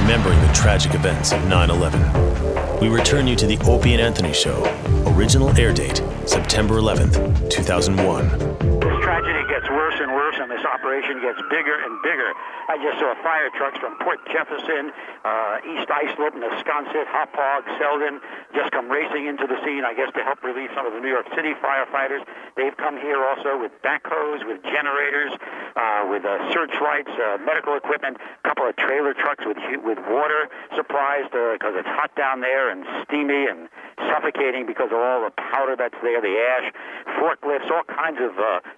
remembering the tragic events of 9/11. We return you to the Opie Anthony Show. Original air date, September 11th, 2001. This tragedy gets worse and worse, and this operation gets bigger and bigger. I just saw fire trucks from Port Jefferson, East Islip, Wisconsin, Hauppauge, Selden, just come racing into the scene, I guess, to help relieve some of the New York City firefighters. They've come here also with backhoes, with generators, with searchlights, medical equipment, a couple of trailer trucks with water supplies because it's hot down there and steamy and suffocating because of all the powder that's there, the ash, forklifts, all kinds of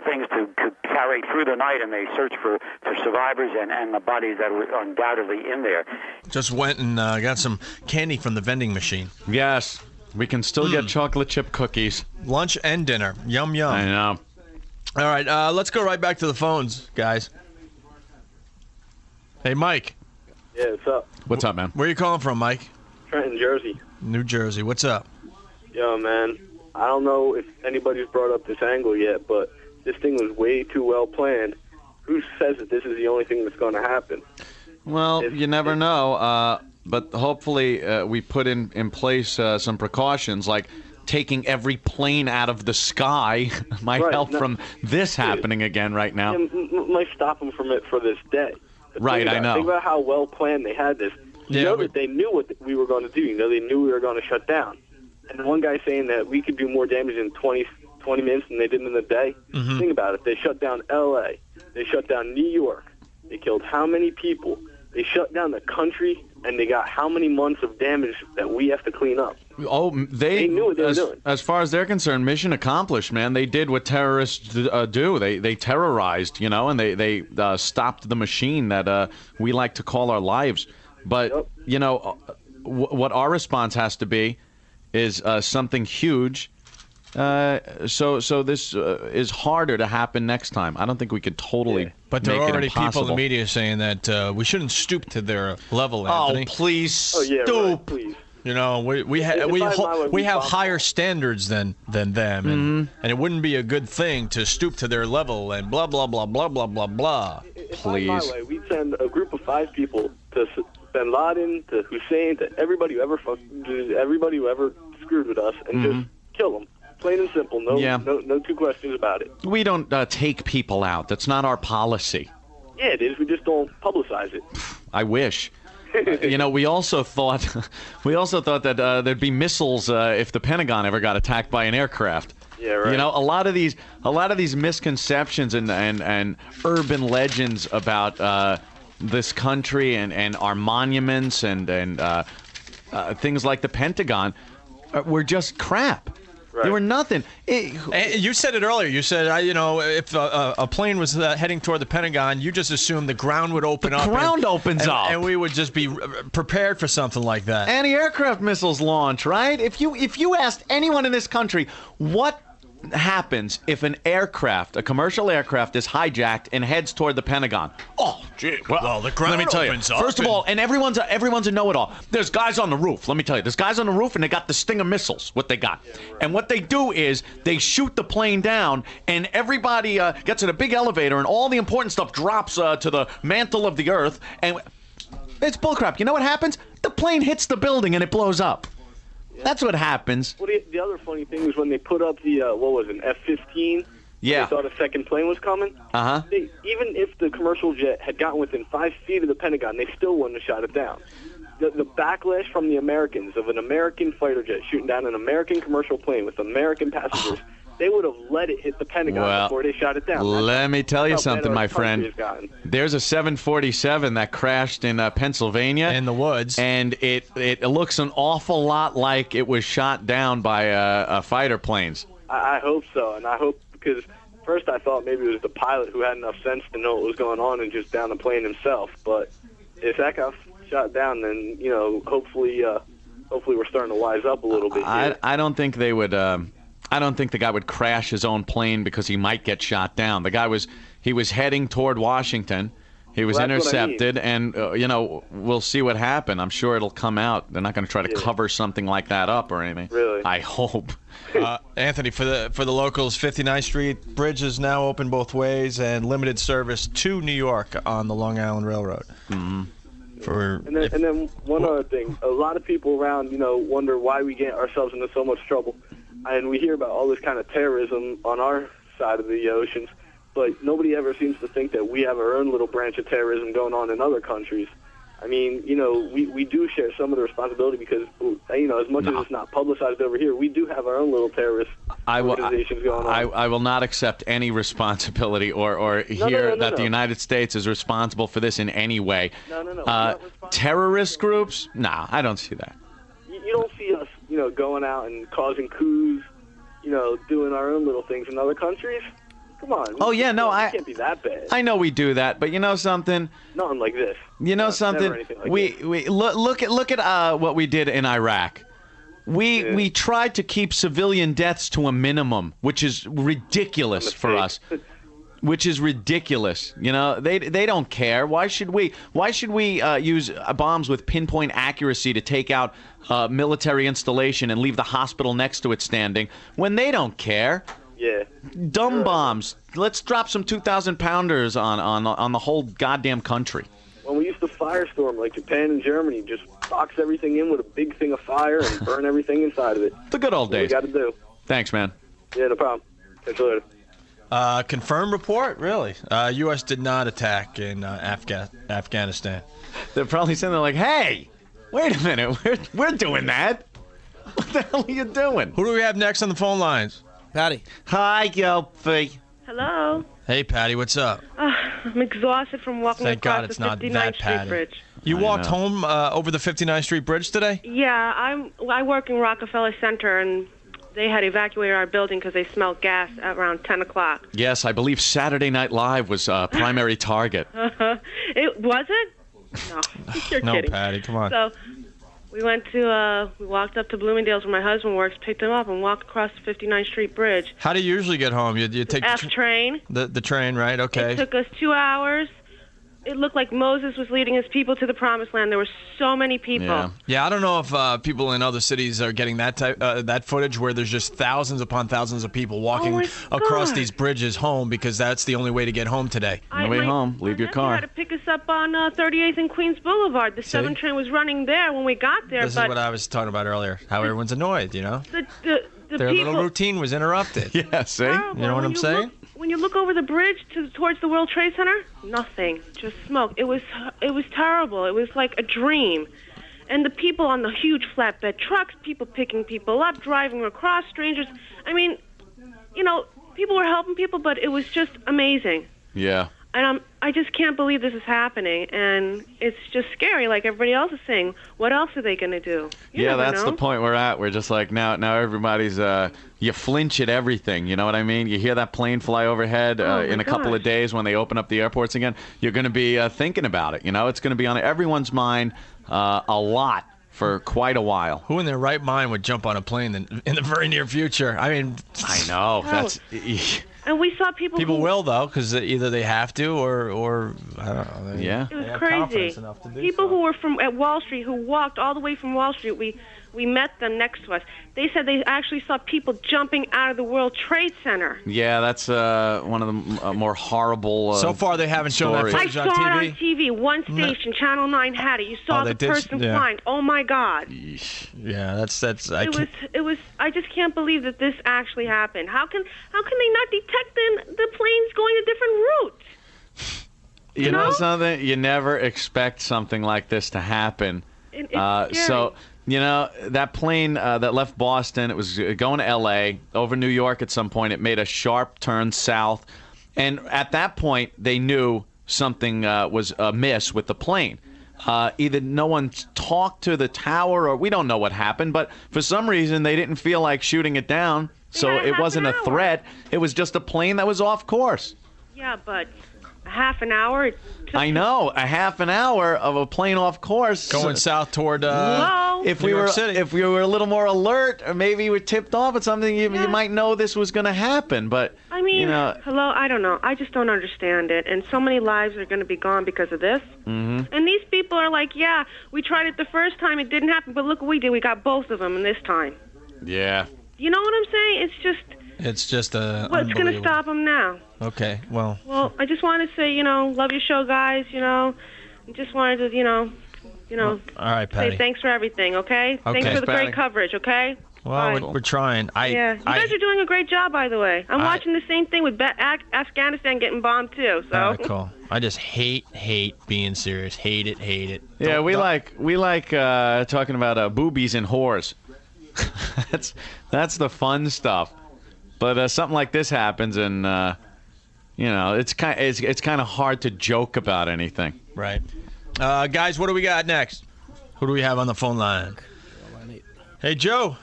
things to carry through the night, and they search for survivors and the bodies that were undoubtedly in there. Just went and got some candy from the vending machine. Yes, we can still get chocolate chip cookies. Lunch and dinner. Yum, yum. I know. All right, let's go right back to the phones, guys. Hey, Mike. Yeah, what's up? What's up, man? Where are you calling from, Mike? Trenton, Jersey. New Jersey. What's up? Yo, man, I don't know if anybody's brought up this angle yet, but this thing was way too well planned. Who says that this is the only thing that's going to happen? Well, you never know, but hopefully we put in place some precautions, like taking every plane out of the sky might help from this happening again right now. Might stop them from it for this day. Right, I know. Think about how well planned they had this. You know that they knew what we were going to do. You know, they knew we were going to shut down. And one guy saying that we could do more damage in 20 minutes than they did in a day. Mm-hmm. Think about it. They shut down L.A. They shut down New York. They killed how many people? They shut down the country, and they got how many months of damage that we have to clean up? Oh, they knew what they were doing. As far as they're concerned, mission accomplished, man. They did what terrorists do. They terrorized, and they stopped the machine that we like to call our lives. But, what our response has to be is something huge. So this is harder to happen next time. I don't think we could totally But there make are it already impossible. people in the media saying that we shouldn't stoop to their level, Anthony. Oh, please stoop. Right, please. We have higher standards than them, and it wouldn't be a good thing to stoop to their level and blah, blah, blah, blah, blah, blah, blah. Please. My way, we'd send a group of 5 people to Bin Laden, to Hussein, to everybody who ever screwed with us, and just kill them. Plain and simple. No two questions about it. We don't take people out. That's not our policy. Yeah, it is. We just don't publicize it. I wish. We also thought that there'd be missiles if the Pentagon ever got attacked by an aircraft. Yeah, right. A lot of these misconceptions and urban legends about this country and our monuments and things like the Pentagon were just crap. Right. They were nothing. You said it earlier. You said, if a plane was heading toward the Pentagon, you just assumed the ground would open up. The ground opens up. And we would just be prepared for something like that. Anti-aircraft missiles launch, right? If you asked anyone in this country what happens if a commercial aircraft is hijacked and heads toward the Pentagon? Oh, gee. Well, the ground let me tell you. opens up. First of all, and everyone's a know-it-all. There's guys on the roof. Let me tell you. There's guys on the roof, and they got the Stinger missiles, what they got. Yeah, right. And what they do is they shoot the plane down, and everybody gets in a big elevator, and all the important stuff drops to the mantle of the earth, and it's bullcrap. You know what happens? The plane hits the building, and it blows up. Yeah. That's what happens. Well, the other funny thing was when they put up the, an F-15, yeah. They thought a second plane was coming. Uh-huh. Even if the commercial jet had gotten within 5 feet of the Pentagon, they still wouldn't have shot it down. The backlash from the Americans of an American fighter jet shooting down an American commercial plane with American passengers, they would have let it hit the Pentagon before they shot it down. Let me tell you something, my friend. There's a 747 that crashed in Pennsylvania. In the woods. And it looks an awful lot like it was shot down by fighter planes. I hope so, and I hope, because first I thought maybe it was the pilot who had enough sense to know what was going on and just down the plane himself. But if that got shot down, then, hopefully we're starting to wise up a little bit here. I don't think they would... I don't think the guy would crash his own plane because he might get shot down. The guy was heading toward Washington. He was intercepted, and we'll see what happened. I'm sure it'll come out. They're not going to try to cover something like that up or anything. Really? I hope. Anthony, for the locals, 59th Street Bridge is now open both ways and limited service to New York on the Long Island Railroad. Mm-hmm. And then one other thing. A lot of people around, wonder why we get ourselves into so much trouble. And we hear about all this kind of terrorism on our side of the oceans, but nobody ever seems to think that we have our own little branch of terrorism going on in other countries. I mean, we do share some of the responsibility because, as much as it's not publicized over here, we do have our own little terrorist organizations going on. I will not accept any responsibility or hear that the United States is responsible for this in any way. No. Terrorist groups? Nah, I don't see that. You don't see us, going out and causing coups, doing our own little things in other countries. Come on. It can't be that bad. I know we do that, but you know something? Nothing like this. You know something? We look at what we did in Iraq. We tried to keep civilian deaths to a minimum, which is ridiculous for us. Which is ridiculous. They don't care. Why should we? Why should we use bombs with pinpoint accuracy to take out military installation and leave the hospital next to it standing when they don't care? Yeah. Dumb bombs. Let's drop some 2,000-pounders on the whole goddamn country. When we used to firestorm like Japan and Germany, just box everything in with a big thing of fire and burn everything inside of it. The good old days. What we got to do. Thanks, man. Yeah, no problem. Catch you later. Confirmed report? Really? U.S. did not attack in Afghanistan. They're probably sitting there like, hey, wait a minute. We're doing that. What the hell are you doing? Who do we have next on the phone lines? Patty. Hi, Opie. Hello. Hey, Patty, what's up? I'm exhausted from walking Thank across God it's the not 59th that Street Patty. Bridge. You walked home over the 59th Street Bridge today? Yeah, I work in Rockefeller Center, and they had evacuated our building because they smelled gas at around 10 o'clock. Yes, I believe Saturday Night Live was primary target. It was it? No, you're No, kidding. Patty, come on. So we walked up to Bloomingdale's where my husband works, picked him up, and walked across the 59th Street Bridge. How do you usually get home? You take F train. The train, right? Okay. It took us 2 hours. It looked like Moses was leading his people to the promised land. There were so many people. Yeah, I don't know if people in other cities are getting that footage where there's just thousands upon thousands of people walking across these bridges home because that's the only way to get home today. On the way home, leave your car. My had to pick us up on 38th and Queens Boulevard. The 7 train was running there when we got there. This is what I was talking about earlier, how everyone's annoyed, Their little routine was interrupted. Yeah, see? Terrible. You know what I'm saying? When you look over the bridge towards the World Trade Center, nothing, just smoke. It was terrible. It was like a dream. And the people on the huge flatbed trucks, people picking people up, driving across, strangers. I mean, people were helping people, but it was just amazing. Yeah. And I just can't believe this is happening, and it's just scary. Like everybody else is saying, what else are they going to do? Yeah, that's the point we're at. We're just like now everybody's you flinch at everything. You know what I mean? You hear that plane fly overhead in a couple of days when they open up the airports again. You're going to be thinking about it. It's going to be on everyone's mind a lot for quite a while. Who in their right mind would jump on a plane in the very near future? I mean, I know that's. And we saw people. People will though, because either they have to or I don't know. It was crazy. People who were at Wall Street, who walked all the way from Wall Street, we met them next to us. They said they actually saw people jumping out of the World Trade Center. Yeah, that's one of the more horrible. So far, they haven't shown that footage on TV. I saw it on TV. One station, Channel 9 had it. You saw the person flying. Oh my God. Yeah, that's. It was. I just can't believe that this actually happened. How can they not detect the planes going a different route? You know something? You never expect something like this to happen. It's scary. So. That plane that left Boston, it was going to L.A., over New York at some point. It made a sharp turn south. And at that point, they knew something was amiss with the plane. Either no one talked to the tower or we don't know what happened. But for some reason, they didn't feel like shooting it down. So it wasn't a threat. It was just a plane that was off course. Yeah, but a half an hour. I know, a half an hour of a plane off course going south toward if New we York were City. If we were a little more alert, or maybe we were tipped off at something, you might know this was going to happen. But I mean, hello, I don't know. I just don't understand it. And so many lives are going to be gone because of this. Mm-hmm. And these people are like, yeah, we tried it the first time, it didn't happen, but look what we did. We got both of them in this time. Yeah. You know what I'm saying? It's just what's going to stop them now? Okay, well, I just wanted to say, love your show, guys. I just wanted to, All right, Patty. say thanks for everything, okay? Thanks for the Patty. great coverage, okay? Well, we're trying. You guys are doing a great job, by the way. I'm watching the same thing with Afghanistan getting bombed, too. So. All right, cool. I just hate being serious. Hate it. Yeah, we like talking about boobies and whores. that's the fun stuff. But something like this happens, and it's kind of hard to joke about anything. Right. Guys, what do we got next? Who do we have on the phone line? Hey, Joe.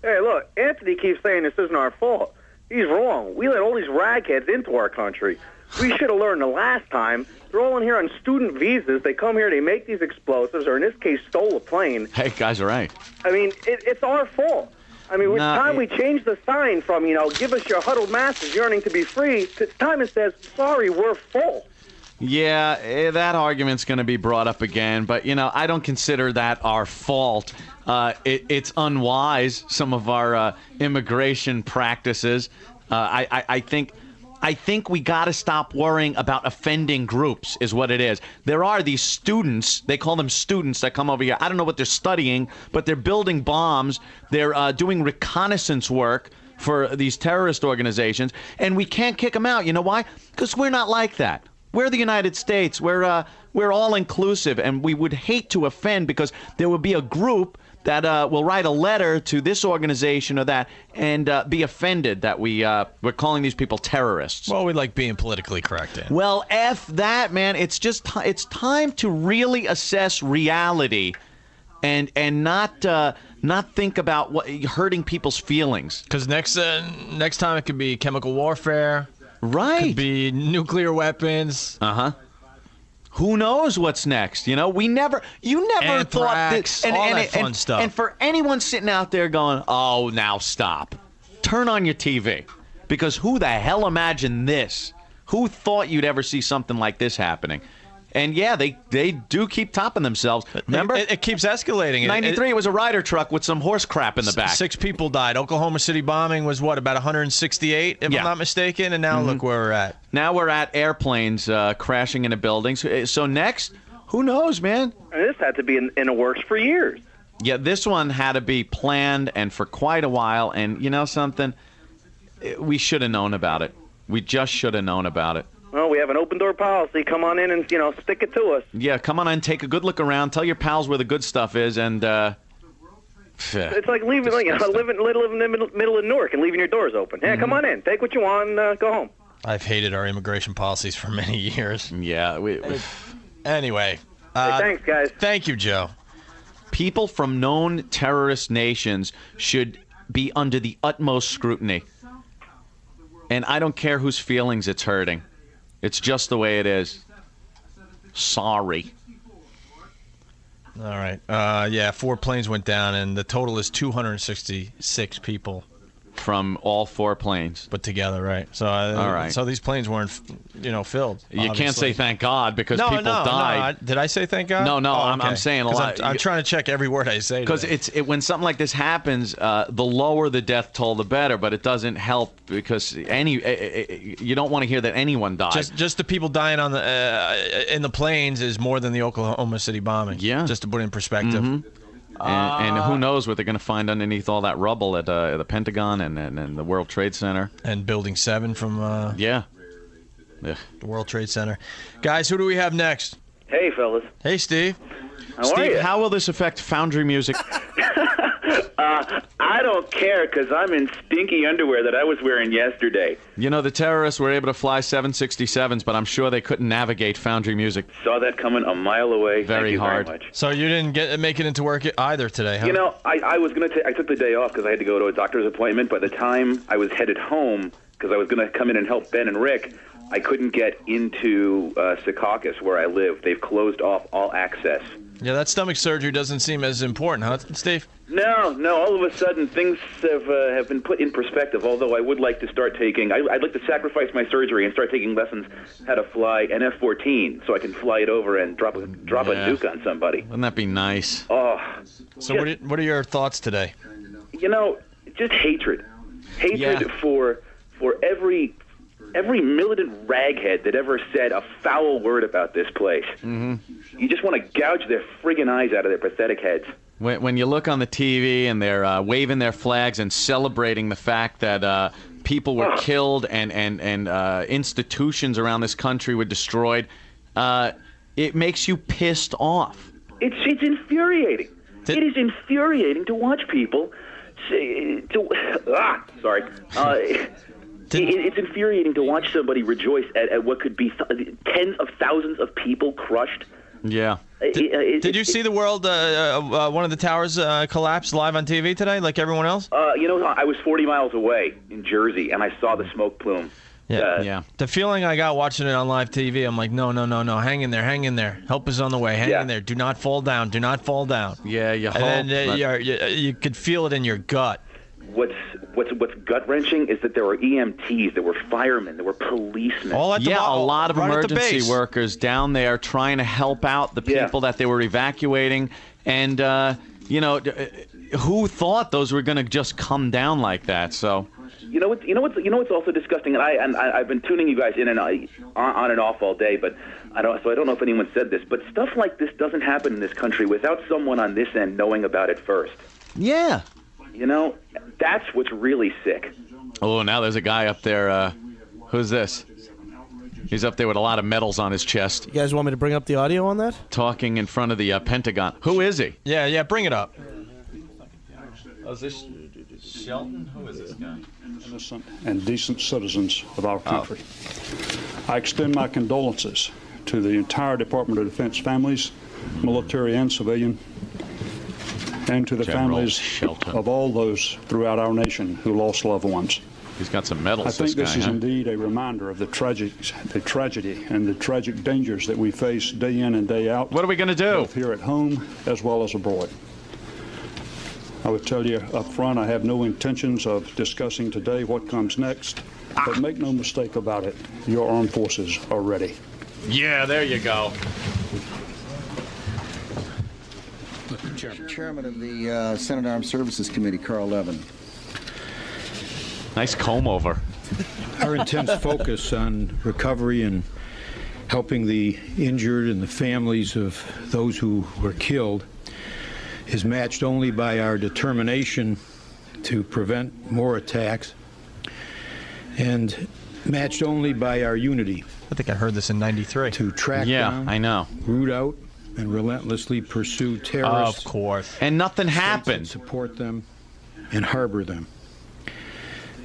Hey, look, Anthony keeps saying this isn't our fault. He's wrong. We let all these ragheads into our country. We should have learned the last time. They're all in here on student visas. They come here, they make these explosives, or in this case, stole a plane. Hey, guys are right. I mean, it's our fault. I mean, it's time we change the sign from, give us your huddled masses yearning to be free, to time it says, sorry, we're full. Yeah, that argument's going to be brought up again, but, I don't consider that our fault. It's unwise, some of our immigration practices. I think we got to stop worrying about offending groups is what it is. There are these students, they call them students, that come over here. I don't know what they're studying, but they're building bombs. They're doing reconnaissance work for these terrorist organizations, and we can't kick them out. You know why? Because we're not like that. We're the United States. We're all inclusive, and we would hate to offend because there would be a group that will write a letter to this organization or that and be offended that we're calling these people terrorists. Well, we like being politically correct. Well, F that, man. It's just it's time to really assess reality and not think about hurting people's feelings. Because next time it could be chemical warfare. Right. Could be nuclear weapons. Uh-huh. Who knows what's next? You never Anthrax, thought this, all that fun stuff. And for anyone sitting out there going, "Oh, now stop," turn on your TV, because who the hell imagined this? Who thought you'd ever see something like this happening? And yeah, they do keep topping themselves. Remember, it keeps escalating. 93, it was a Ryder truck with some horse crap in the back. 6 people died. Oklahoma City bombing was about 168, if I'm not mistaken. And now look where we're at. Now we're at airplanes crashing into buildings. So next, who knows, man? And this had to be in the works for years. Yeah, this one had to be planned and for quite a while. And you know something? We should have known about it. We just should have known about it. Well, we have an open-door policy. Come on in and, stick it to us. Yeah, come on in, take a good look around, tell your pals where the good stuff is, and, it's like living in the middle of Newark and leaving your doors open. Yeah, come on in. Take what you want and go home. I've hated our immigration policies for many years. Yeah. Anyway. Hey, thanks, guys. Thank you, Joe. People from known terrorist nations should be under the utmost scrutiny. And I don't care whose feelings it's hurting. It's just the way it is. Sorry. All right. 4 planes went down, and the total is 266 people. From all 4 planes. Put together, right. So, all right. So these planes weren't, filled. You can't say thank God because people died. No. Did I say thank God? No, okay. I'm saying a lot. I'm trying to check every word I say. Because when something like this happens, the lower the death toll, the better. But it doesn't help because you don't want to hear that anyone died. Just the people dying on in the planes is more than the Oklahoma City bombing. Yeah. Just to put it in perspective. Mm-hmm. And who knows what they're going to find underneath all that rubble at the Pentagon and the World Trade Center. And Building 7 from the World Trade Center. Guys, who do we have next? Hey, fellas. Hey, Steve. Steve, how will this affect Foundry Music? I don't care because I'm in stinky underwear that I was wearing yesterday. The terrorists were able to fly 767s, but I'm sure they couldn't navigate Foundry Music. Saw that coming a mile away. Very hard. Very much. So you didn't make it into work either today, huh? I was going to I took the day off because I had to go to a doctor's appointment. By the time I was headed home, because I was going to come in and help Ben and Rick, I couldn't get into Secaucus, where I live. They've closed off all access. Yeah, that stomach surgery doesn't seem as important, huh, Steve? No. All of a sudden, things have been put in perspective. Although I would like to start taking, I'd like to sacrifice my surgery and start taking lessons how to fly an F-14, so I can fly it over and drop a nuke on somebody. Wouldn't that be nice? Oh. So what are your thoughts today? Just hatred for every every militant raghead that ever said a foul word about this place. Mm-hmm. You just want to gouge their friggin' eyes out of their pathetic heads. When you look on the TV and they're waving their flags and celebrating the fact that people were killed and institutions around this country were destroyed, it makes you pissed off. It's infuriating. It is infuriating to watch people it's infuriating to watch somebody rejoice at what could be tens of thousands of people crushed. Yeah. Did you see the world, one of the towers collapse live on TV today, like everyone else? I was 40 miles away in Jersey, and I saw the smoke plume. Yeah. The feeling I got watching it on live TV, I'm like, no, hang in there. Help is on the way. Hang in there. Do not fall down. Yeah, you hope. And then you could feel it in your gut. What's gut-wrenching is that there were EMTs, there were firemen, there were policemen. A lot of emergency workers down there trying to help out the people that they were evacuating. And, who thought those were going to just come down like that? So... You know what's also disgusting, and I've been tuning you guys in and on and off all day, but I don't know if anyone said this, but stuff like this doesn't happen in this country without someone on this end knowing about it first. Yeah. That's what's really sick. Oh, now there's a guy up there. Who's this? He's up there with a lot of medals on his chest. You guys want me to bring up the audio on that? Talking in front of the Pentagon. Who is he? Yeah, bring it up. Oh, is this Shelton? Who is this guy? Innocent and decent citizens of our country. I extend my condolences to the entire Department of Defense families, military and civilian, and to the families of all those throughout our nation who lost loved ones. He's got some medals. I think this is indeed a reminder of the tragedy and the tragic dangers that we face day in and day out. What are we going to do? Both here at home as well as abroad. I would tell you up front, I have no intentions of discussing today what comes next, but make no mistake about it, your armed forces are ready. Yeah, there you go. Chairman of the Senate Armed Services Committee, Carl Laden. Nice comb over. Our intense focus on recovery and helping the injured and the families of those who were killed is matched only by our determination to prevent more attacks and matched only by our unity. I think I heard this in 93. To track down, I know, root out, and relentlessly pursue terrorists. Of course. And nothing happened. Support them and harbor them.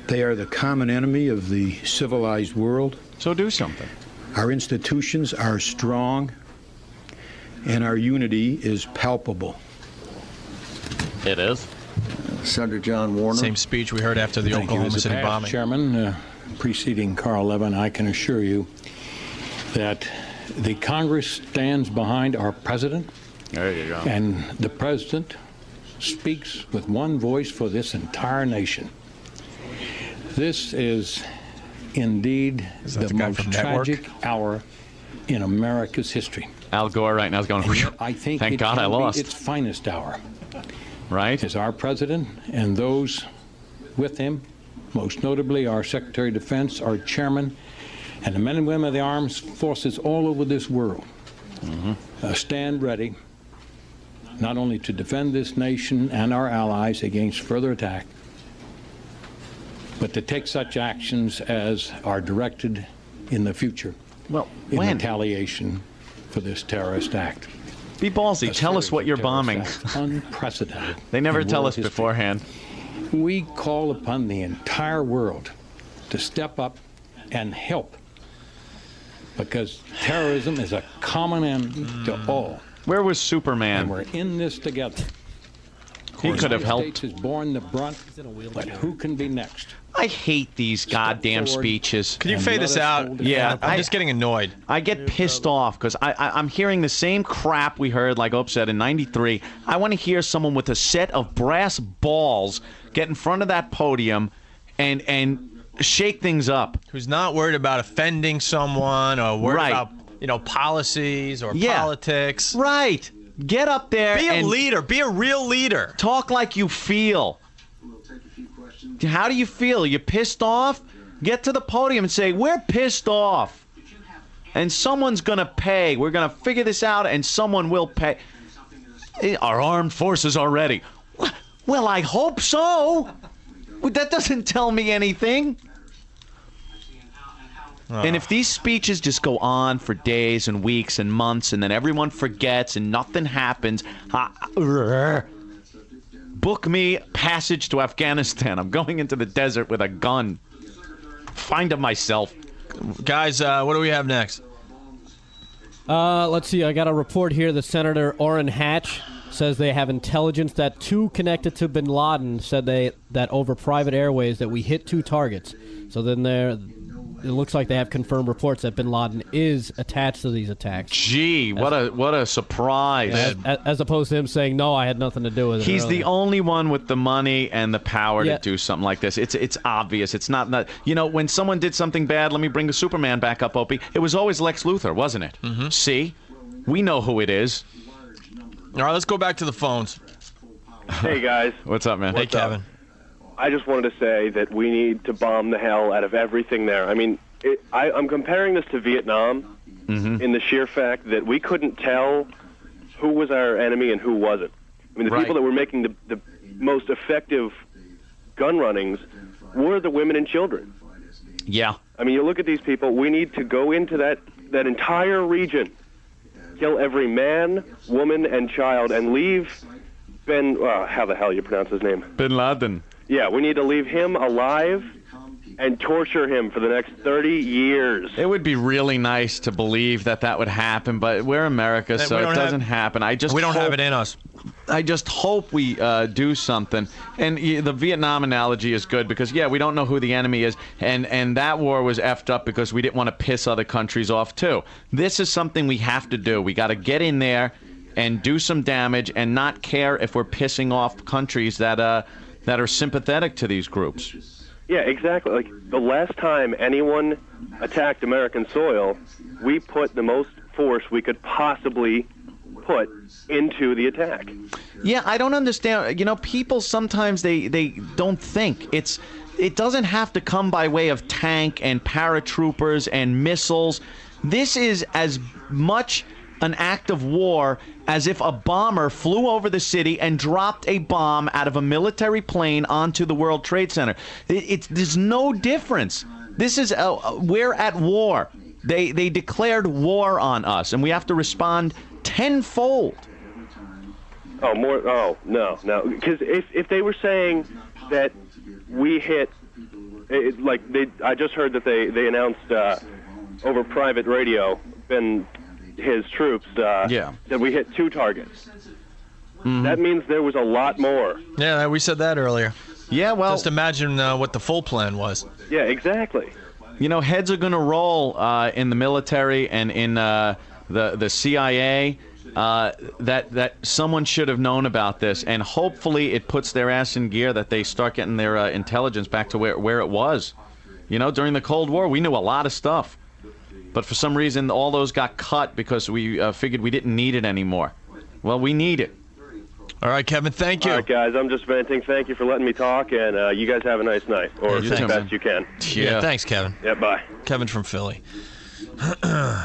They are the common enemy of the civilized world. So do something. Our institutions are strong, and our unity is palpable. It is. Senator John Warner. Same speech we heard after the Oklahoma City bombing. Chairman, preceding Carl Levin, I can assure you that the Congress stands behind our president. There you go. And the president speaks with one voice for this entire nation. This is indeed the most tragic hour in America's history. Al Gore right now is going, I think thank God I lost. Its finest hour. Right? Is our president and those with him, most notably our Secretary of Defense, our chairman, and the men and women of the armed forces all over this world stand ready not only to defend this nation and our allies against further attack, but to take such actions as are directed in the future in retaliation for this terrorist act. Be ballsy. Tell us what you're bombing. Unprecedented. They never tell us beforehand. We call upon the entire world to step up and help, because terrorism is a common enemy to all. Where was Superman? And we're in this together. He could have helped. The United States has borne the brunt, but who can be next? I hate these goddamn speeches. Can you fade this out? Yeah, I'm just getting annoyed. I get pissed off because I'm hearing the same crap we heard, like Ope said, in 93. I want to hear someone with a set of brass balls get in front of that podium and shake things up. Who's not worried about offending someone or worried about policies or politics. Right. Get up there and... Be a leader. Be a real leader. Talk like you feel. How do you feel? Are you pissed off? Get to the podium and say, we're pissed off. And someone's going to pay. We're going to figure this out, and someone will pay. Our armed forces are ready. Well, I hope so. That doesn't tell me anything. And if these speeches just go on for days and weeks and months, and then everyone forgets and nothing happens, book me passage to Afghanistan. I'm going into the desert with a gun. Find him myself. Guys, what do we have next? Let's see. I got a report here that Senator Orrin Hatch says they have intelligence that two connected to bin Laden said that over private airways that we hit 2 targets. So then it looks like they have confirmed reports that bin Laden is attached to these attacks. Gee, what a surprise. As opposed to him saying, no, I had nothing to do with it. He's earlier. the only one with the money and the power to do something like this. It's obvious. It's not, when someone did something bad, let me bring the Superman back up, Opie. It was always Lex Luthor, wasn't it? Mm-hmm. See? We know who it is. All right, let's go back to the phones. Hey, guys. What's up, man? Hey, Kevin. I just wanted to say that we need to bomb the hell out of everything there. I mean, I'm comparing this to Vietnam in the sheer fact that we couldn't tell who was our enemy and who wasn't. I mean, the people that were making the most effective gun runnings were the women and children. Yeah. I mean, you look at these people, we need to go into that entire region, kill every man, woman, and child, and leave how the hell you pronounce his name? Bin Laden. Yeah, we need to leave him alive and torture him for the next 30 years. It would be really nice to believe that would happen, but we're America, so it doesn't happen. We don't have it in us. I just hope we do something. And the Vietnam analogy is good because, we don't know who the enemy is, and that war was effed up because we didn't want to piss other countries off, too. This is something we have to do. We got to get in there and do some damage and not care if we're pissing off countries that are sympathetic to these groups. Yeah, exactly. Like, the last time anyone attacked American soil, we put the most force we could possibly put into the attack. Yeah, I don't understand. People sometimes they don't think. It doesn't have to come by way of tank and paratroopers and missiles. This is as much an act of war as if a bomber flew over the city and dropped a bomb out of a military plane onto the World Trade Center. There's no difference. This is we're at war. They declared war on us, and we have to respond tenfold. Oh, more? Oh, no. Because if they were saying that we hit, I just heard that they announced over private radio, his troops, that we hit 2 targets. Mm-hmm. That means there was a lot more. Yeah, we said that earlier. Yeah, well... Just imagine what the full plan was. Yeah, exactly. Heads are going to roll in the military and in the CIA that someone should have known about this, and hopefully it puts their ass in gear that they start getting their intelligence back to where it was. During the Cold War, we knew a lot of stuff. But for some reason, all those got cut because we figured we didn't need it anymore. Well, we need it. All right, Kevin, thank you. All right, guys, I'm just venting. Thank you for letting me talk, and you guys have a nice night, or as best you can. Yeah, thanks, Kevin. Yeah, bye. Kevin from Philly. All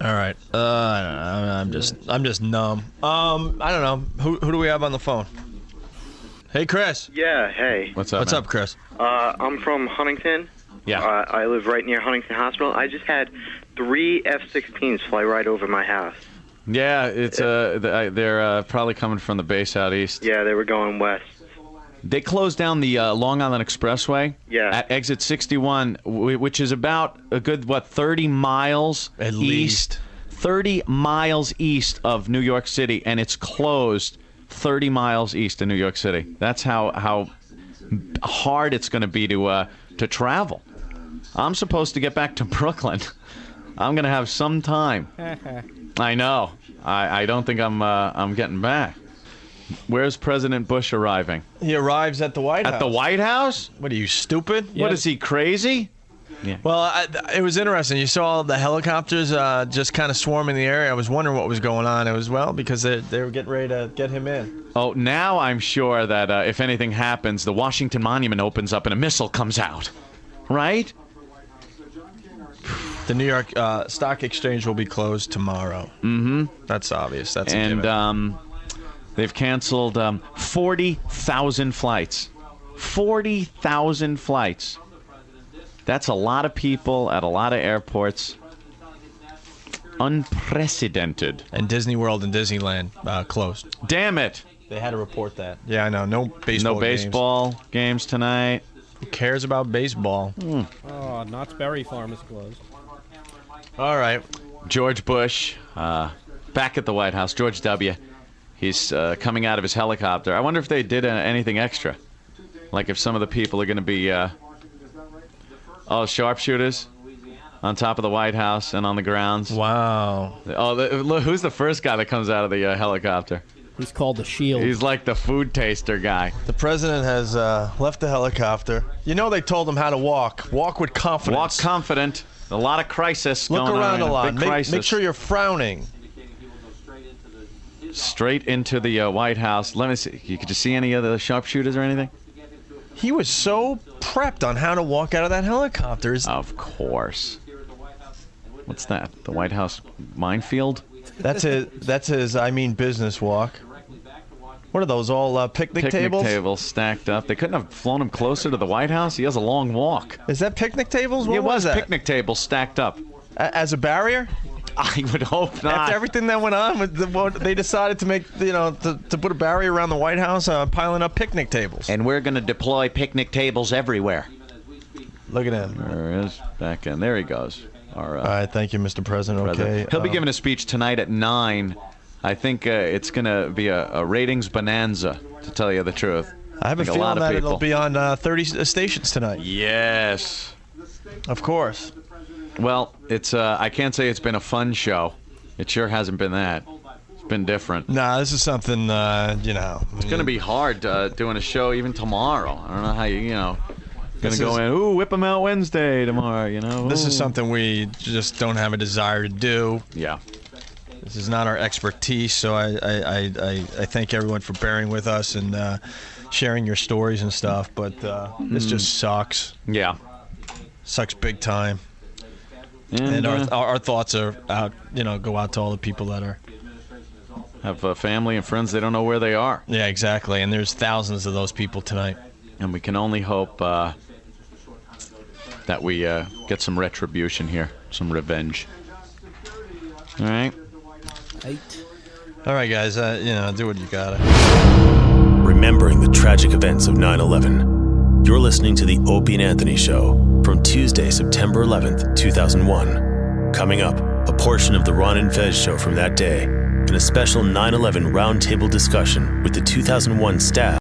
right, I'm just numb. I don't know. Who do we have on the phone? Hey, Chris. Yeah, hey. What's up, Chris? I'm from Huntington. Yeah. I live right near Huntington Hospital. I just had 3 F-16s fly right over my house. Yeah, they're probably coming from the base out east. Yeah, they were going west. They closed down the Long Island Expressway at exit 61, which is about a good, 30 miles at east? Least. 30 miles east of New York City, and it's closed 30 miles east of New York City. That's how hard it's going to be to travel. I'm supposed to get back to Brooklyn. I'm going to have some time. I know. I don't think I'm getting back. Where's President Bush arriving? He arrives at the White House. At the White House? What are you, stupid? What is he, crazy? Yeah. Well, it was interesting. You saw the helicopters just kind of swarming the area. I was wondering what was going on. It was, because they were getting ready to get him in. Oh, now I'm sure that if anything happens, the Washington Monument opens up and a missile comes out. Right? The New York Stock Exchange will be closed tomorrow. Mm-hmm. That's obvious. That's a given. They've canceled 40,000 flights. 40,000 flights. That's a lot of people at a lot of airports. Unprecedented. And Disney World and Disneyland closed. Damn it. They had to report that. Yeah, I know. No baseball games tonight. Who cares about baseball? Oh, Knott's Berry Farm is closed. All right. George Bush, back at the White House. George W. He's coming out of his helicopter. I wonder if they did anything extra. Like if some of the people are going to be... sharpshooters on top of the White House and on the grounds. Wow. Look, who's the first guy that comes out of the helicopter? He's called the Shield. He's like the food taster guy. The president has left the helicopter. You know they told him how to walk. Walk with confidence. Walk confident. A lot of crisis Look going around on. a lot. Big crisis. Make sure you're frowning. Straight into the White House. Let me see. Could you see any of the sharpshooters or anything? He was so prepped on how to walk out of that helicopter. Of course. What's that? The White House minefield? That's his business walk. What are those, all picnic tables? Picnic tables stacked up. They couldn't have flown him closer to the White House? He has a long walk. Is that picnic tables? What it was that? Picnic tables stacked up. As a barrier? I would hope not. After everything that went on, they decided to make, to put a barrier around the White House, piling up picnic tables. And we're going to deploy picnic tables everywhere. Look at him. There he is. Back in. There he goes. All right, thank you, Mr. President. Okay. He'll be giving a speech tonight at 9. I think it's going to be a ratings bonanza, to tell you the truth. I have a feeling that it'll be on 30 stations tonight. Yes. Of course. Well, it's I can't say it's been a fun show. It sure hasn't been that. It's been different. Nah, this is something, It's going to be hard doing a show even tomorrow. I don't know how going to go in, whip them out Wednesday tomorrow, This is something we just don't have a desire to do. Yeah. This is not our expertise, so I thank everyone for bearing with us and sharing your stories and stuff, but this just sucks. Yeah. Sucks big time. And our thoughts are out, go out to all the people that have family and friends. They don't know where they are. Yeah, exactly. And there's thousands of those people tonight. And we can only hope that we get some retribution here, some revenge. All right. All right, guys. Do what you gotta. Remembering the tragic events of 9/11. You're listening to the Opie and Anthony Show from Tuesday, September 11th, 2001. Coming up, a portion of the Ron and Fez show from that day, and a special 9/11 roundtable discussion with the 2001 staff.